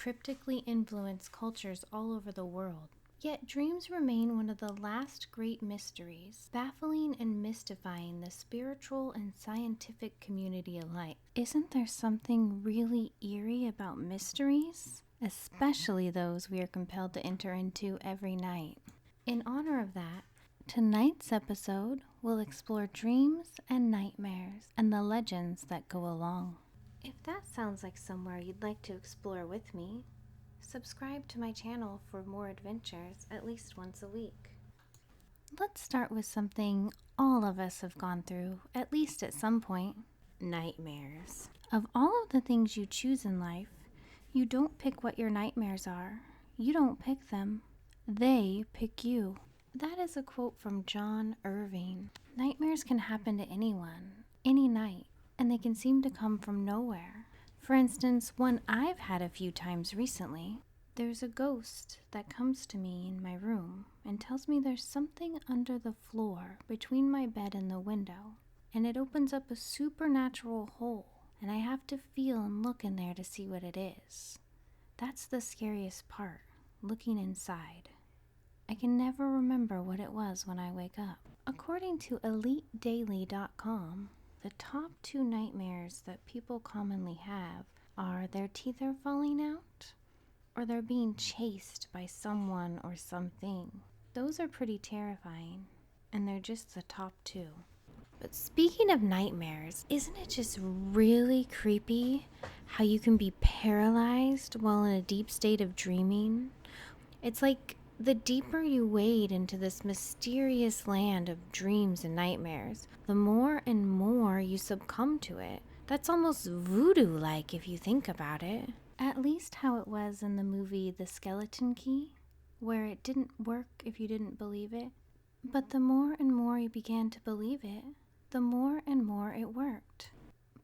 cryptically influence cultures all over the world. Yet dreams remain one of the last great mysteries, baffling and mystifying the spiritual and scientific community alike. Isn't there something really eerie about mysteries? Especially those we are compelled to enter into every night. In honor of that, tonight's episode will explore dreams and nightmares and the legends that go along. If that sounds like somewhere you'd like to explore with me, subscribe to my channel for more adventures at least once a week. Let's start with something all of us have gone through, at least at some point: nightmares. Of all of the things you choose in life, you don't pick what your nightmares are. You don't pick them. They pick you. That is a quote from John Irving. Nightmares can happen to anyone, any night, and they can seem to come from nowhere. For instance, one I've had a few times recently. There's a ghost that comes to me in my room and tells me there's something under the floor between my bed and the window, and it opens up a supernatural hole, and I have to feel and look in there to see what it is. That's the scariest part, looking inside. I can never remember what it was when I wake up. According to EliteDaily.com, the top 2 nightmares that people commonly have are their teeth are falling out, or they're being chased by someone or something. Those are pretty terrifying, and they're just the top 2. But speaking of nightmares, isn't it just really creepy how you can be paralyzed while in a deep state of dreaming? It's like the deeper you wade into this mysterious land of dreams and nightmares, the more and more you succumb to it. That's almost voodoo-like if you think about it. At least how it was in the movie The Skeleton Key, where it didn't work if you didn't believe it. But the more and more you began to believe it, the more and more it worked.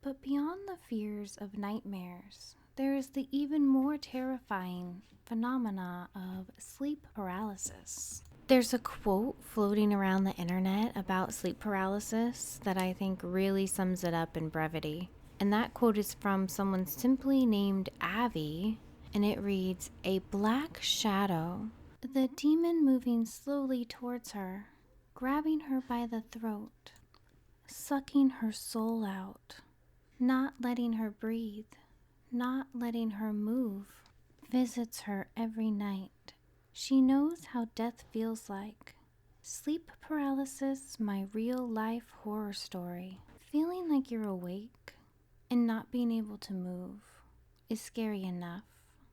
But beyond the fears of nightmares, there is the even more terrifying phenomena of sleep paralysis. There's a quote floating around the internet about sleep paralysis that I think really sums it up in brevity. And that quote is from someone simply named Avi, and it reads, "A black shadow, the demon moving slowly towards her, grabbing her by the throat, sucking her soul out, not letting her breathe, not letting her move, visits her every night. She knows how death feels like. Sleep paralysis, my real-life horror story. Feeling like you're awake and not being able to move is scary enough.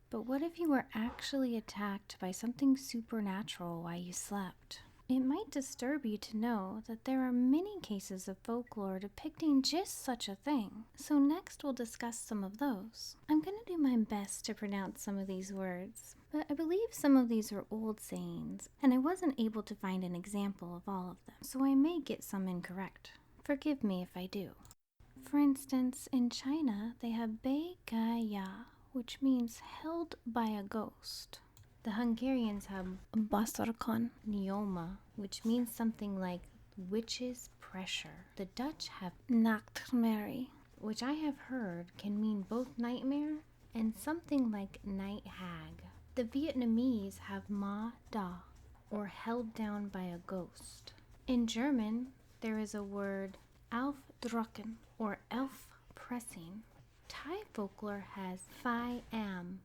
But what if you were actually attacked by something supernatural while you slept? It might disturb you to know that there are many cases of folklore depicting just such a thing. So next we'll discuss some of those. I'm going to do my best to pronounce some of these words, but I believe some of these are old sayings, and I wasn't able to find an example of all of them, so I may get some incorrect. Forgive me if I do. For instance, in China, they have Bei Gai Ya, which means held by a ghost. The Hungarians have Basarkan Nioma, which means something like witch's pressure. The Dutch have Nachtmerrie, which I have heard can mean both nightmare and something like night hag. The Vietnamese have Ma Da, or held down by a ghost. In German, there is a word Aufdrücken, or elf pressing. Thai folklore has Phi Am,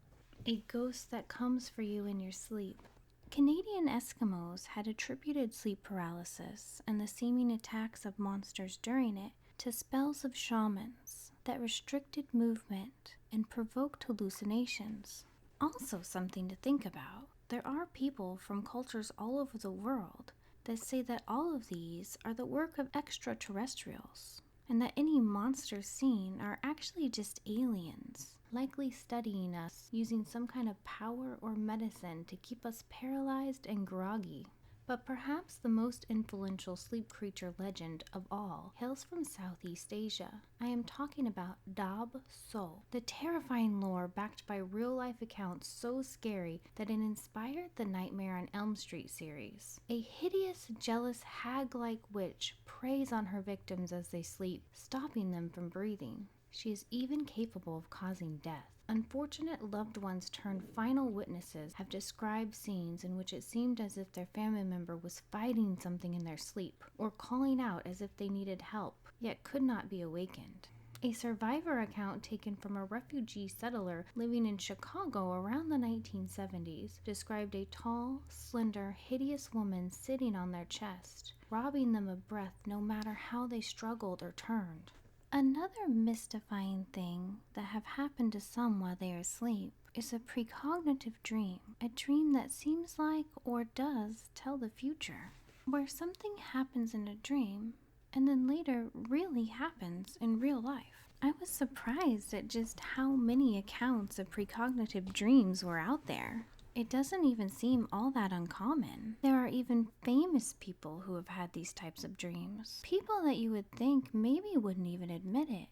a ghost that comes for you in your sleep. Canadian Eskimos had attributed sleep paralysis and the seeming attacks of monsters during it to spells of shamans that restricted movement and provoked hallucinations. Also something to think about, there are people from cultures all over the world that say that all of these are the work of extraterrestrials, and that any monsters seen are actually just aliens, likely studying us using some kind of power or medicine to keep us paralyzed and groggy. But perhaps the most influential sleep creature legend of all hails from Southeast Asia. I am talking about Dab So, the terrifying lore backed by real-life accounts so scary that it inspired the Nightmare on Elm Street series. A hideous, jealous, hag-like witch preys on her victims as they sleep, stopping them from breathing. She is even capable of causing death. Unfortunate loved ones turned final witnesses have described scenes in which it seemed as if their family member was fighting something in their sleep or calling out as if they needed help, yet could not be awakened. A survivor account taken from a refugee settler living in Chicago around the 1970s described a tall, slender, hideous woman sitting on their chest, robbing them of breath no matter how they struggled or turned. Another mystifying thing that have happened to some while they are asleep is a precognitive dream, a dream that seems like or does tell the future, where something happens in a dream and then later really happens in real life. I was surprised at just how many accounts of precognitive dreams were out there. It doesn't even seem all that uncommon. There are even famous people who have had these types of dreams. People that you would think maybe wouldn't even admit it,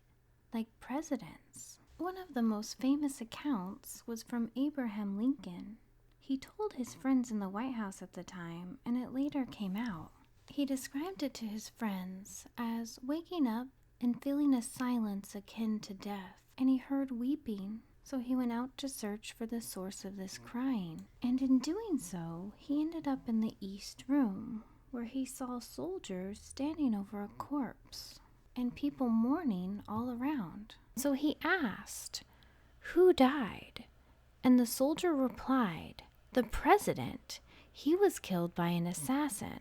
like presidents. One of the most famous accounts was from Abraham Lincoln. He told his friends in the White House at the time, and it later came out. He described it to his friends as waking up and feeling a silence akin to death, and he heard weeping. So he went out to search for the source of this crying, and in doing so, he ended up in the East Room, where he saw soldiers standing over a corpse, and people mourning all around. So he asked, "Who died?" And the soldier replied, "The president. He was killed by an assassin."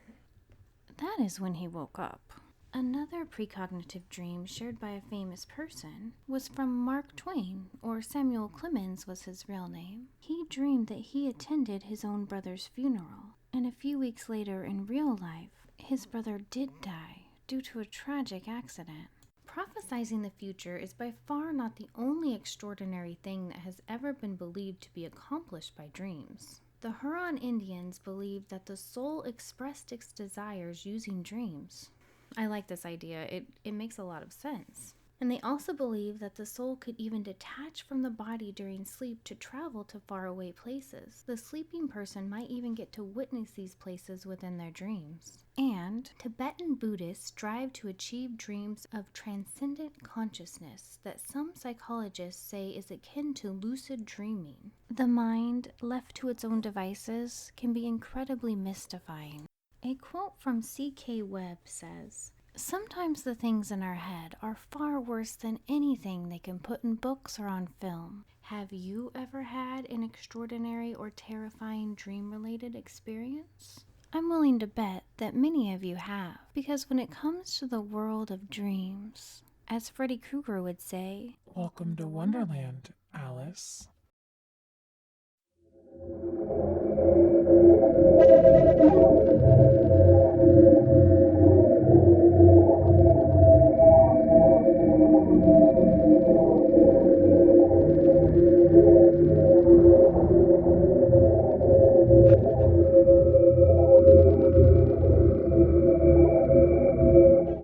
That is when he woke up. Another precognitive dream shared by a famous person was from Mark Twain, or Samuel Clemens was his real name. He dreamed that he attended his own brother's funeral, and a few weeks later in real life, his brother did die due to a tragic accident. Prophesizing the future is by far not the only extraordinary thing that has ever been believed to be accomplished by dreams. The Huron Indians believed that the soul expressed its desires using dreams. I like this idea. It makes a lot of sense. And they also believe that the soul could even detach from the body during sleep to travel to faraway places. The sleeping person might even get to witness these places within their dreams. And Tibetan Buddhists strive to achieve dreams of transcendent consciousness that some psychologists say is akin to lucid dreaming. The mind, left to its own devices, can be incredibly mystifying. A quote from C.K. Webb says, "Sometimes the things in our head are far worse than anything they can put in books or on film." Have you ever had an extraordinary or terrifying dream-related experience? I'm willing to bet that many of you have, because when it comes to the world of dreams, as Freddy Krueger would say, "Welcome to Wonderland, Alice."